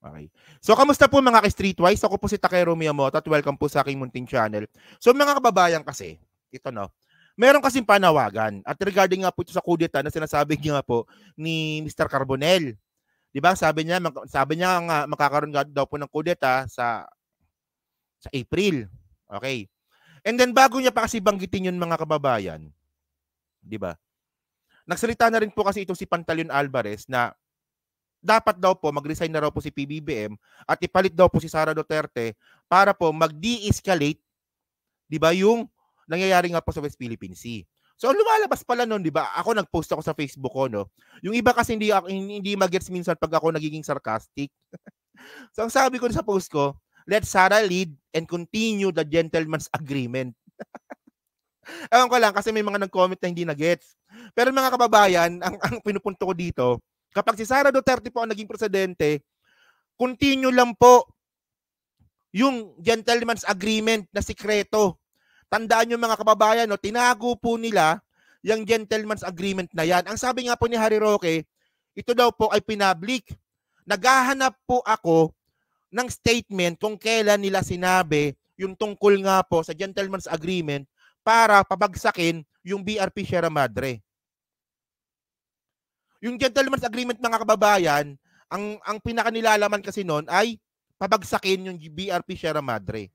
Okay. So, kamusta po mga ka-Streetwise? Ako po si Takero Miyamoto at welcome po sa aking munting channel. So, mga kababayan kasi, ito no, meron kasing panawagan at regarding nga po ito sa kudeta na sinasabi niya po ni Mr. Carbonell. 'Di ba? Sabi niya nga makakaroon nga daw po ng kudeta sa April. Okay. And then bago niya pa kasi banggitin yun mga kababayan, 'di ba? Nagsalita na rin po kasi ito si Pantaleon Alvarez na dapat daw po mag-resign na raw po si PBBM at ipalit daw po si Sara Duterte para po mag-de-escalate, 'di ba, yung nangyayari nga po sa West Philippine Sea. So lumalabas pala noon, 'di ba? Ako nag-post ako sa Facebook ko, no. Yung iba kasi hindi magets minsan pag ako nagiging sarcastic. So ang sabi ko sa post ko, let Sara lead and continue the gentleman's agreement. Ewan ko lang kasi may mga nag-comment na hindi na-gets. Pero mga kababayan, ang pinupunto ko dito, kapag si Sara Duterte po ang naging presidente, continue lang po yung gentleman's agreement na sikreto. Tandaan nyo mga kababayan, no, tinago po nila yung gentleman's agreement na yan. Ang sabi nga po ni Harry Roque, ito daw po ay pinablik. Naghahanap po ako ng statement kung kailan nila sinabi yung tungkol nga po sa gentleman's agreement para pabagsakin yung BRP Sierra Madre. Yung gentleman's agreement mga kababayan, ang pinakanilalaman kasi noon ay pabagsakin yung BRP Sierra Madre.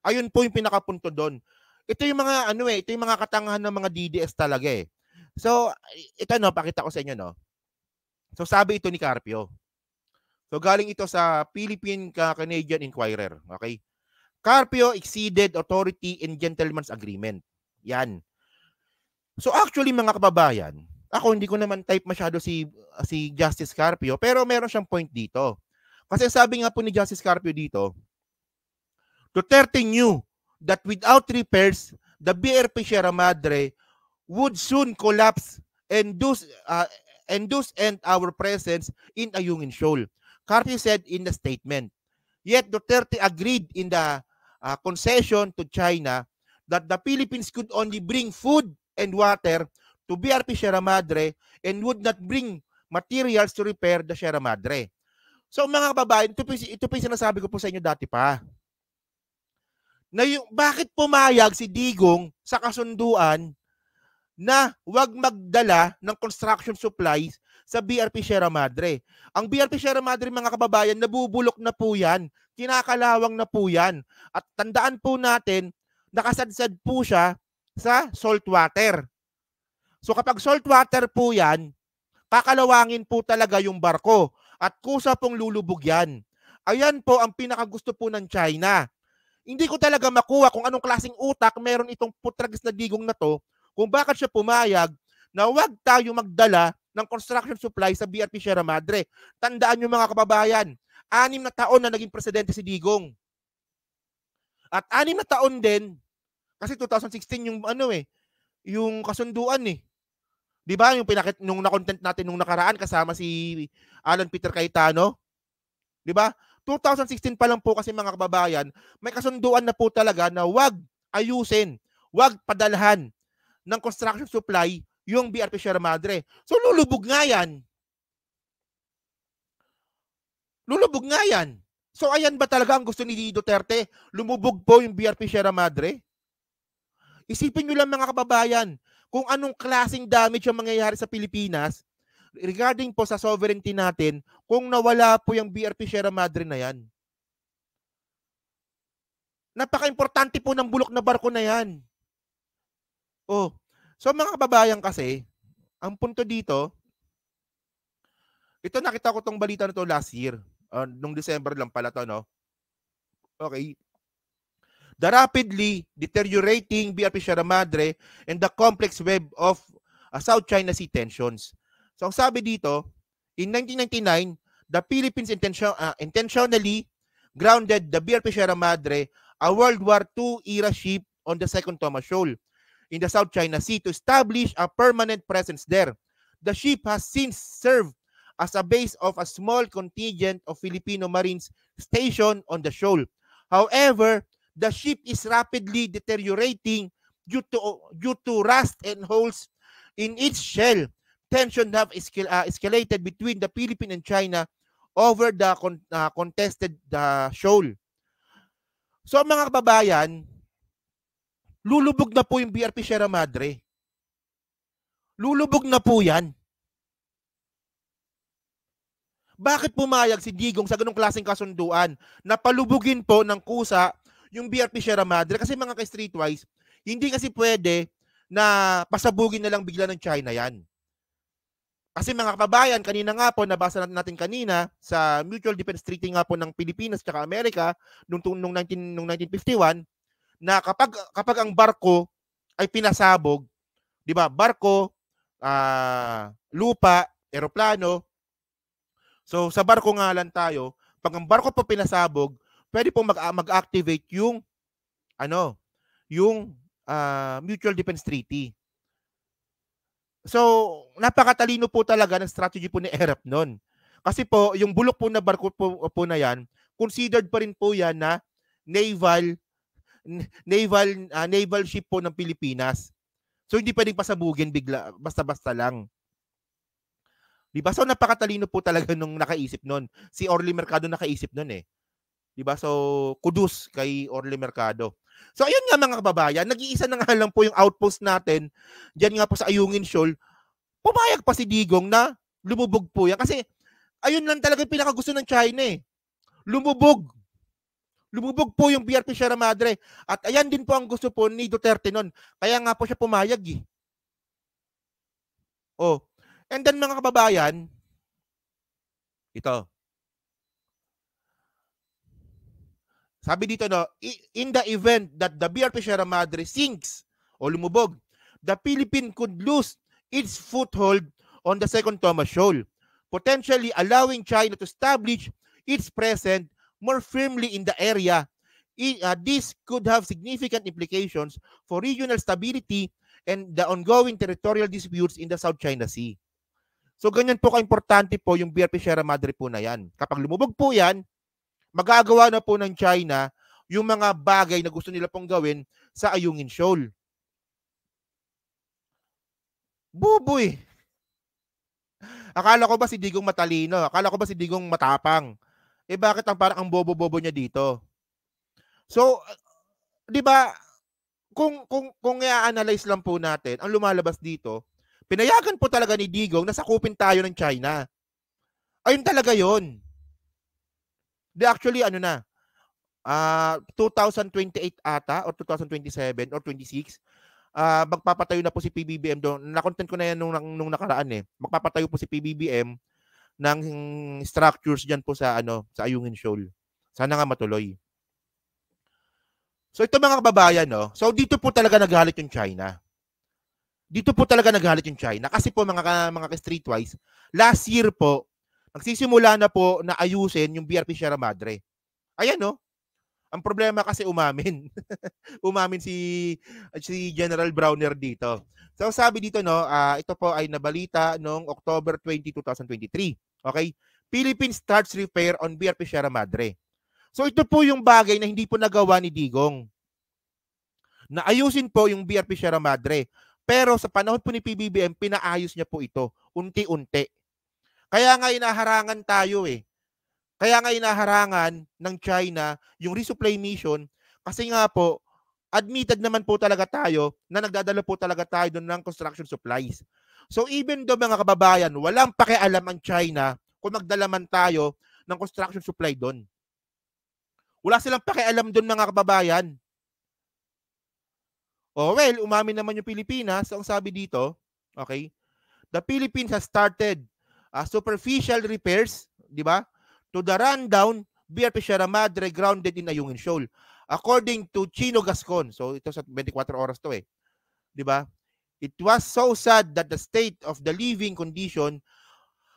Ayun po yung pinakapunto doon. Ito yung mga ito yung mga katangahan ng mga DDS talaga eh. So, ito no, pakita ko sa inyo no. So, sabi ito ni Carpio. So, galing ito sa Philippine Canadian Inquirer, okay? Carpio exceeded authority in gentleman's agreement. Yan. So, actually mga kababayan, ako hindi ko naman type masyado si Justice Carpio, pero meron siyang point dito. Kasi sabi nga po ni Justice Carpio dito, Duterte knew that without repairs, the BRP Sierra Madre would soon collapse and thus end our presence in Ayungin Shoal. Carpio said in the statement. Yet Duterte agreed in the concession to China that the Philippines could only bring food and water to BRP Sierra Madre and would not bring materials to repair the Sierra Madre. So mga kababayan, ito po yung sinasabi ko po sa inyo dati pa. Na yung, bakit pumayag si Digong sa kasunduan na wag magdala ng construction supplies sa BRP Sierra Madre? Ang BRP Sierra Madre mga kababayan, nabubulok na po yan, kinakalawang na po yan. At tandaan po natin, nakasadsad po siya sa salt water. So kapag salt water po yan, kakalawangin po talaga yung barko at kusa pong lulubog yan. Ayan po ang pinakagusto po ng China. Hindi ko talaga makuha kung anong klaseng utak meron itong putragis na Digong na to, kung bakit siya pumayag na wag tayo magdala ng construction supply sa BRP Sierra Madre. Tandaan nyo mga kababayan, 6 na taon na naging presidente si Digong. At 6 na taon din, kasi 2016 yung yung kasunduan eh. 'Di ba yung nung na-content natin nung nakaraan kasama si Alan Peter Cayetano? 'Di ba? 2016 pa lang po kasi mga kababayan, may kasunduan na po talaga na wag ayusin, wag padalhan ng construction supply yung BRP Sierra Madre. So lulubog nga yan. Lulubog nga yan. So ayan ba talaga ang gusto ni Duterte? Lumubog po yung BRP Sierra Madre? Isipin nyo lang mga kababayan, kung anong klaseng damage ang mangyayari sa Pilipinas regarding po sa sovereignty natin kung nawala po yung BRP Sierra Madre na yan. Napaka-importante po ng bulok na barko na yan. Oh, so mga kababayan kasi, ang punto dito, ito nakita ko tong balita na to last year. Nung December lang pala to, no? Okay. The rapidly deteriorating BRP Sierra Madre and the complex web of South China Sea tensions. So ang sabi dito, in 1999, the Philippines intentionally grounded the BRP Sierra Madre, a World War II era ship on the Second Thomas Shoal in the South China Sea to establish a permanent presence there. The ship has since served as a base of a small contingent of Filipino Marines stationed on the shoal. However, the ship is rapidly deteriorating due to rust and holes in its shell. Tension have escalated between the Philippines and China over the contested shoal. So mga kababayan, lulubog na po yung BRP Sierra Madre. Lulubog na po yan. Bakit pumayag si Digong sa ganung klaseng kasunduan na palubugin po ng kusa yung BRP Sierra Madre? Kasi mga ka-streetwise, hindi kasi pwede na pasabugin na lang bigla ng China yan. Kasi mga kababayan, kanina nga po, nabasa natin kanina sa Mutual Defense Treaty nga po ng Pilipinas at Amerika noong 1951, na kapag ang barko ay pinasabog, di ba, barko, lupa, eroplano, so sa barko nga lang tayo, pag ang barko po pinasabog, pwede po mag-activate yung Mutual Defense Treaty. So, napakatalino po talaga ng strategy po ni ERAP noon. Kasi po, yung bulok po na barko po na yan, considered pa rin po yan na naval ship po ng Pilipinas. So, hindi pwedeng pasabugin bigla, basta-basta lang. Diba? So, napakatalino po talaga nung nakaisip noon. Si Orly Mercado nakaisip noon eh. Diba? So, kudos kay Orly Mercado. So, ayun nga mga kababayan, nag-iisa na nga lang po yung outpost natin, dyan nga po sa Ayungin Shoal, pumayag pa si Digong na lumubog po yan. Kasi, ayun lang talaga yung pinakagusto ng China eh. Lumubog. Lumubog po yung BRP Sierra Madre. At ayan din po ang gusto po ni Duterte nun. Kaya nga po siya pumayag eh. Oh. And then mga kababayan, ito. Sabi dito, no, in the event that the BRP Sierra Madre sinks o lumubog, the Philippines could lose its foothold on the Second Thomas Shoal, potentially allowing China to establish its presence more firmly in the area. This could have significant implications for regional stability and the ongoing territorial disputes in the South China Sea. So ganyan po ka-importante po yung BRP Sierra Madre po na yan. Kapag lumubog po yan, magagawa na po ng China yung mga bagay na gusto nila pong gawin sa Ayungin Shoal. Buboy. Akala ko ba si Digong matalino? Akala ko ba si Digong matapang? Eh bakit parang ang bobo-bobo niya dito? So, 'di ba, kung i-analyze lang po natin, ang lumalabas dito, pinayagan po talaga ni Digong na sakupin tayo ng China. Ayun talaga 'yon. Actually, 2028 ata, or 2027 or 26, magpapatayo na po si PBBM doon. Na-content ko na yan nung nakaraan eh. Magpapatayo po si PBBM ng structures diyan po sa sa Ayungin Shoal. Sana nga matuloy. So ito mga kababayan, no. So dito po talaga nagalit yung China. Dito po talaga nagalit yung China kasi po mga streetwise, last year po nagsisimula na po na ayusin yung BRP Sierra Madre. Ayan, no. Ang problema kasi umamin. Umamin si General Browner dito. So sabi dito, no, ito po ay nabalita noong October 20, 2023. Okay? Philippines starts repair on BRP Sierra Madre. So ito po yung bagay na hindi po nagawa ni Digong. Na ayusin po yung BRP Sierra Madre. Pero sa panahon po ni PBBM, pinaayos niya po ito unti-unti. Kaya nga inaharangan tayo eh. Kaya nga inaharangan ng China yung resupply mission kasi nga po, admitted naman po talaga tayo na nagdadala po talaga tayo doon ng construction supplies. So even though mga kababayan, walang pakialam ang China kung magdala man tayo ng construction supply doon. Wala silang pakialam doon mga kababayan. Oh well, umamin naman yung Pilipinas. Ang sabi dito, okay, the Philippines has started superficial repairs, di ba, to the rundown BRP Sierra Madre grounded in Ayungin Shoal. According to Chino Gascon, so ito sa 24 oras to eh, di ba? It was so sad that the state of the living condition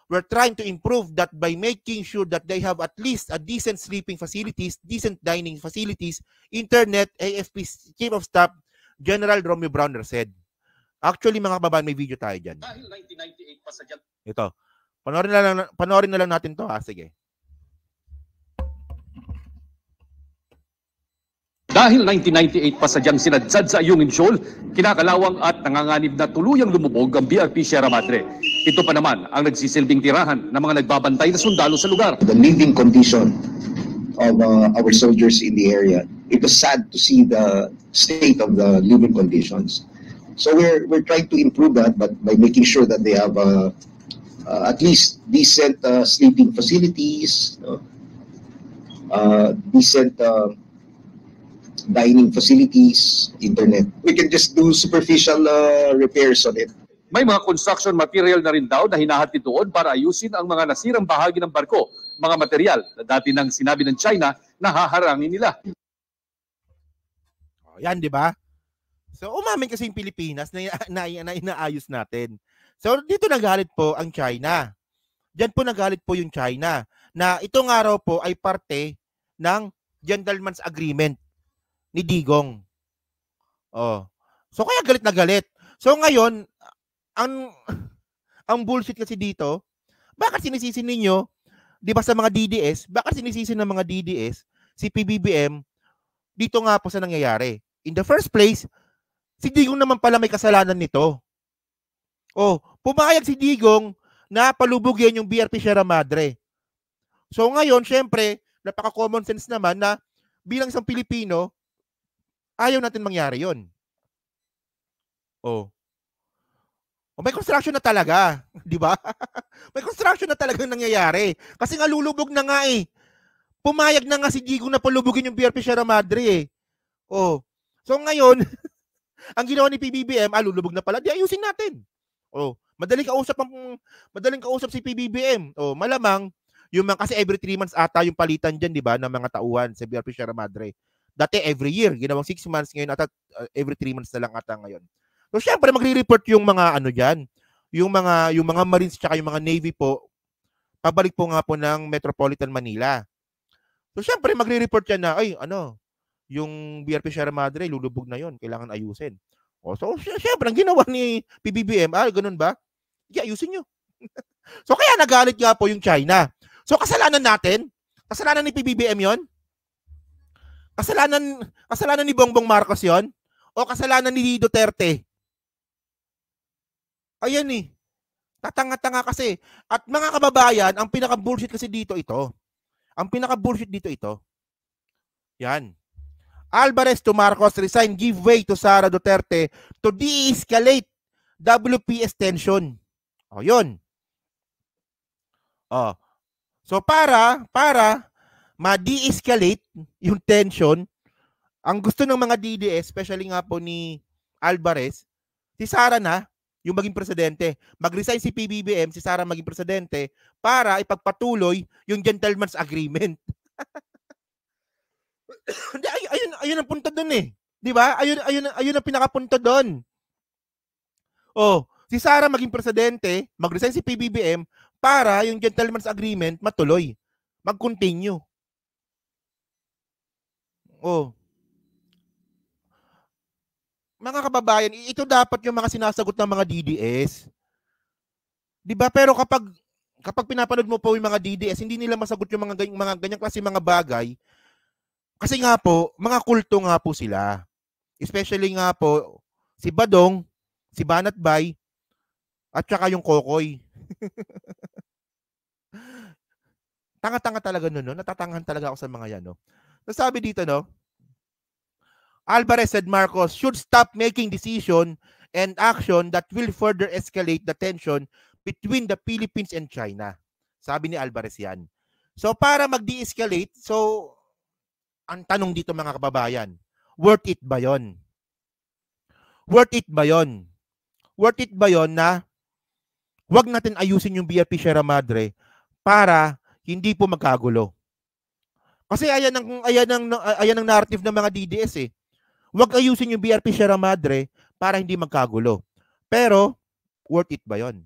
we're trying to improve that by making sure that they have at least a decent sleeping facilities, decent dining facilities, internet, AFP Chief of Staff General Romeo Browner said. Actually, mga kababayan, may video tayo dyan. Dahil 1998 pa sa dyan. Ito. Panoorin na lang natin to ha. Sige. Dahil 1998 pa sadyang sinadsad sa Ayungin Shoal, kinakalawang at nanganganib na tuluyang lumubog ang BRP Sierra Madre. Ito pa naman ang nagsisilbing tirahan ng mga nagbabantay na sundalo sa lugar. The living condition of our soldiers in the area. It was sad to see the state of the living conditions. So we're trying to improve that, but by making sure that they have at least decent sleeping facilities, decent dining facilities, internet. We can just do superficial repairs on it. May mga construction material na rin daw na hinahatid doon para ayusin ang mga nasirang bahagi ng barko. Mga material na dati nang sinabi ng China na haharangin nila. Yan, di ba? So, umamin kasi yung Pilipinas na inaayos natin. So, dito nagalit po ang China. Diyan po nagalit po yung China na itong araw po ay parte ng gentleman's agreement ni Digong. Oh. So, kaya galit na galit. So, ngayon, ang bullshit kasi dito, bakit sinisisi ninyo, di ba sa mga DDS, bakit sinisisi ng mga DDS, si PBBM, dito nga po sa nangyayari. In the first place, si Digong naman pala may kasalanan nito. Oh, pumayag si Digong na palubugin yung BRP Sierra Madre. So ngayon, syempre, napaka-common sense naman na bilang isang Pilipino, ayaw natin mangyari yon. Oh. May construction na talaga, di ba? May construction na talagang nangyayari. Kasi nga lulubog na nga eh. Pumayag na nga si Digong na palubugin yung BRP Sierra Madre eh. Oh. So ngayon, ang ginawa ni PBBM, lulubog na pala, di ayusin natin. Oh, madaling kausap si PBBM. Oh, malamang yung mga kasi every 3 months ata yung palitan diyan, di ba, ng mga tauhan sa BRP Sierra Madre. Dati every year, ginawang 6 months, ngayon ata every 3 months na lang ata ngayon. So syempre magre-report yung mga ano diyan, yung mga Marines tsaka yung mga Navy po pabalik po nga po ng Metropolitan Manila. So syempre magre-report yan na yung BRP Sierra Madre lulubog na yon, kailangan ayusin. O so syempre ang ginawa ni PBBM, ganun ba? Ayusin nyo. So kaya nagalit nga po yung China. So kasalanan natin? Kasalanan ni PBBM yon? Kasalanan ni Bongbong Marcos yon? O kasalanan ni Duterte? Ayan eh. Tatanga-tanga kasi. At mga kababayan, ang pinaka-bullshit kasi dito ito. Ang pinaka-bullshit dito ito. Yan. Alvarez to Marcos resign, give way to Sara Duterte to de-escalate WPS tension. O, yun. O. So, para ma-de-escalate yung tension, ang gusto ng mga DDS, especially nga po ni Alvarez, si Sara na, yung maging presidente. Mag-resign si PBBM, si Sara maging presidente para ipagpatuloy yung gentleman's agreement. ayun ang punto doon eh. 'Di ba? Ayun ang pinakapunto doon. Oh, si Sara maging presidente, mag-resign si PBBM para yung gentleman's agreement matuloy. Mag-continue. Oh. Mga kababayan, ito dapat yung mga sinasagot ng mga DDS. 'Di ba? Pero kapag pinapanood mo po yung mga DDS, hindi nila masagot yung mga ganyang klase mga bagay. Kasi nga po, mga kulto nga po sila. Especially nga po si Badong, si Banatbay, at saka yung Kokoy. Tanga-tanga talaga nun, no? Natatangahan talaga ako sa mga yan, no? Nasabi dito, no? Alvarez said Marcos should stop making decision and action that will further escalate the tension between the Philippines and China. Sabi ni Alvarez yan. So para mag-de-escalate, so ang tanong dito mga kababayan, worth it ba yon? Worth it ba yon? Worth it ba yon na wag natin ayusin yung BRP Sierra Madre para hindi po magkagulo? Kasi ayan ang narrative ng mga DDS eh. Wag ayusin yung BRP Sierra Madre para hindi magkagulo. Pero, worth it ba yon?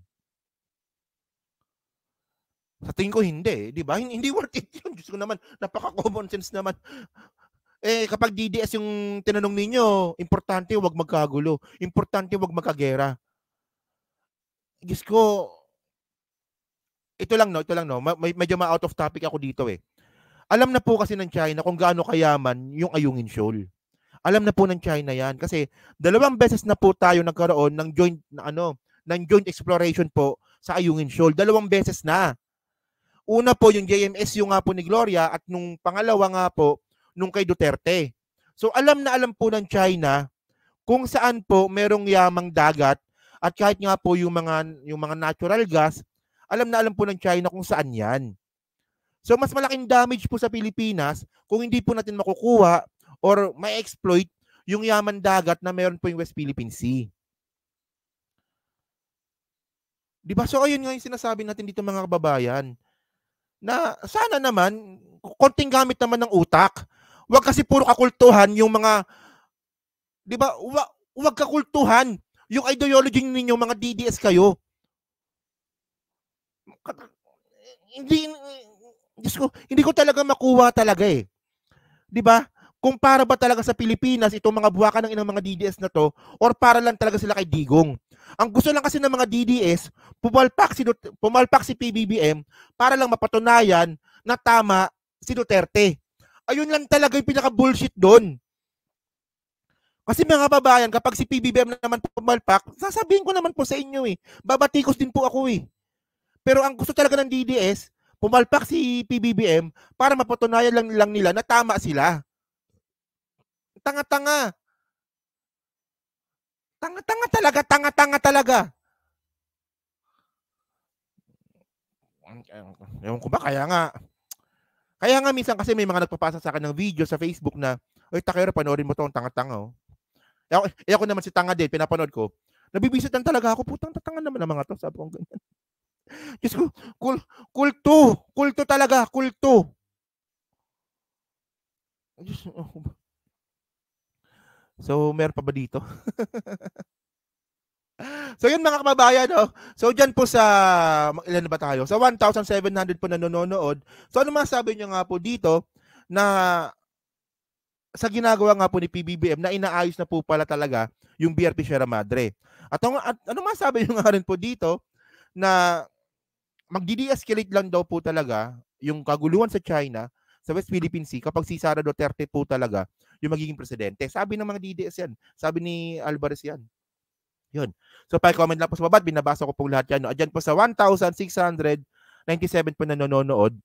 Sa tingin ko hindi. Di ba? Hindi worth it yun. Diyos ko naman, napaka-common sense naman. Kapag DDS yung tinanong ninyo, importante wag magkagulo. Importante wag magkagera. Diyos ko, ito lang no. Medyo ma-out of topic ako dito eh. Alam na po kasi ng China kung gaano kayaman yung Ayungin Shoal. Alam na po ng China yan kasi 2 beses na po tayo nagkaroon ng joint exploration po sa Ayungin Shoal. 2 beses na. Una po yung JMSU nga po ni Gloria at nung pangalawa nga po nung kay Duterte. So alam na alam po ng China kung saan po merong yamang dagat at kahit nga po yung mga natural gas, alam na alam po ng China kung saan yan. So mas malaking damage po sa Pilipinas kung hindi po natin makukuha or ma-exploit yung yaman dagat na meron po yung West Philippine Sea. Diba? So ayun nga yung sinasabi natin dito mga kababayan, na sana naman, konting gamit naman ng utak. Huwag kasi puro kakultuhan yung mga, di ba, huwag kakultuhan yung ideology ninyo, mga DDS kayo. Hindi ko talaga makuha talaga eh. Di ba? Kung para ba talaga sa Pilipinas itong mga buwakan ng inang mga DDS na to, or para lang talaga sila kay Digong. Ang gusto lang kasi ng mga DDS, pumalpak si PBBM para lang mapatunayan na tama si Duterte. Ayun lang talaga yung pinaka-bullshit doon. Kasi mga kababayan, kapag si PBBM naman pumalpak, sasabihin ko naman po sa inyo eh, babatikos din po ako eh. Pero ang gusto talaga ng DDS, pumalpak si PBBM para mapatunayan lang nila na tama sila. Tanga-tanga. Tanga-tanga talaga. Ewan ko ba, kaya nga minsan kasi may mga nagpapasa sa akin ng video sa Facebook na, oy, Takero, panoorin mo to, ang tanga-tanga oh. Ako naman si tanga din, pinapanood ko. Nabibisitan talaga ako, putang tatanga naman ang mga to, sabi ko ganyan. Diyos ko, kulto talaga, kulto. So, meron pa ba dito? So, yun mga kababayan, no? So, dyan po sa, ilan na ba tayo? Sa 1,700 po na nanonood. So, ano masabi nyo nga po dito na sa ginagawa nga po ni PBBM na inaayos na po pala talaga yung BRP Sierra Madre. At ano masabi nyo nga rin po dito na magdi-de-escalate lang daw po talaga yung kaguluhan sa China, sa West Philippine Sea, kapag si Sara Duterte po talaga yung magiging presidente. Sabi ng mga DDS yan. Sabi ni Alvarez yan. Yun. So, pa-comment lang po sa baba. Binabasa ko po lahat yan. No? Adyan po sa 1,697 po na nanonood.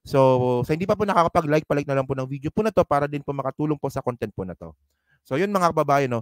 So, sa hindi pa po nakakapag-like, palike na lang po ng video po na to para din po makatulong po sa content po na to. So, yun mga kababayan, no?